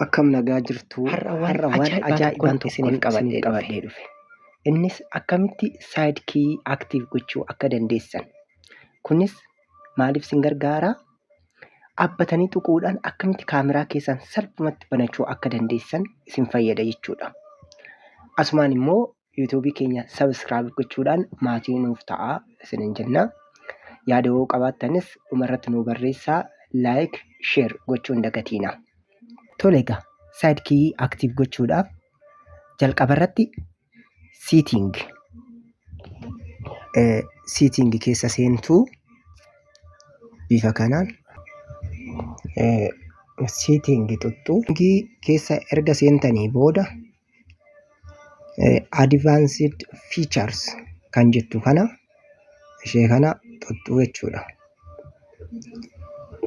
Akkam nagaa jirtu har'a waan ajaa'ibaan tokko isiniif qabadhee dhufe. Innis akkamitti saayid kii aktiif gochuu akka dandeessan. Kunis maaliif isin gargaara? Dhaabbatanii tuquudhaan akkamitti kaameraa keessan salphumatti banachuu akka dandeessan isin fayyada jechuudha. Asumaan immoo yuutuubii keenya sabiskiraayib gochuudhaan maatii nuuf ta'aa isiniin jenna. Yaada yoo qabaattanis dhumarratti nu barreessaa, laayik, sheer gochuu hin dagatiina. Tole egaa saayid kii aktiif gochuudhaaf jalqaba irratti siiting keessa seentuu bifa kanaan siiting tuttuu keessa erga seentanii booda advanced features kan jettu kana ishee kana tuttuu jechuudha.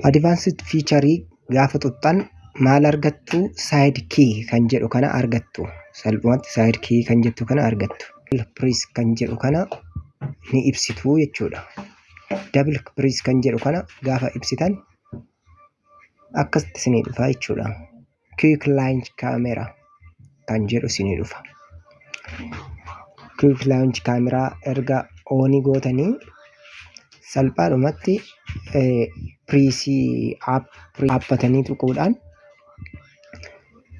Advanced feature gaafa tuttan maal argattu? Saayid kii kan jedhu kana argattu. Salphumatti saayid kii kan jettu kana argattu. Press kan jedhu kana ni ibsitu jechuudha. Double press kan jedhu kana gaafa ibsitan akkasitti isinii dhufa jechuudha. Quick launch camera kan jedhu isinii dhufa. Quick launch camera erga oonii gootanii salphaadhumatti pireesii dhaabbatanii tuquudhaan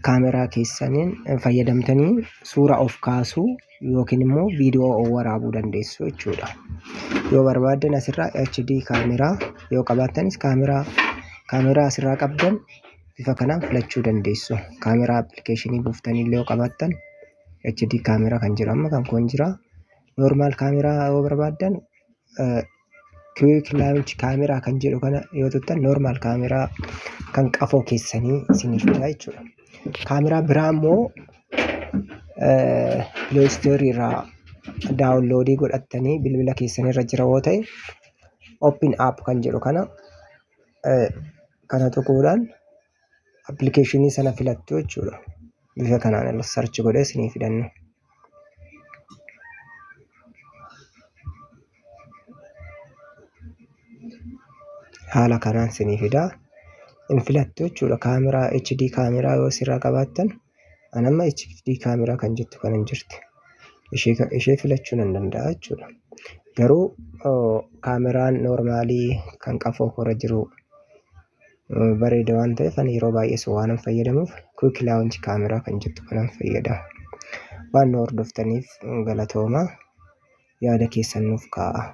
kaameraa keessaniin fayyadamtanii suura of kaasuu yookiin immoo viidiyoo waraabuu dandeessu jechuudha. Yoo barbaaddan asirraa HD kaameraa yoo qabaattanis kaameraa asirraa qabdan bifa kanaan filachuu dandeessu. Kaameraa appilikeeshinii buuftanii illee yoo qabaattan HD kaameraa kan jedhu amma kan kun jira. Normaal kaameraa yoo barbaaddan quick launch kaameraa kan jedhu kana yoo tuttan normaal kaameraa kan qafoo keessanii isiniif fida jechuudha. Kaameraa biraa immoo Play Store irraa daawunloodii godhattanii bilbila keessanirra jira yoo ta'e Open App kan jedhu kana tuquudhaan appilikeeshinii sana filattu jechuudha. Bifa kanaan sarchi godhee isinii fidannu. Haala kanaan isinii fidaa. Infilattu jechuudha. Kaameraa HD kaameraa yoo asirraa qabaattan anamma HD kaameraa kan jettu kan hin jirti. Ishee filachuu nan danda'a jechuudha. Garuu kaameraan noormaalii kan qafoo irra jiru bareeda waan ta'eef ani yeroo baay'ee waan fayyadamuuf quick launch kaameraa kan jettu kanan fayyadama. Waan nu hordoftaniif galatoomaa. Yaada keessan nuuf kaa'aa.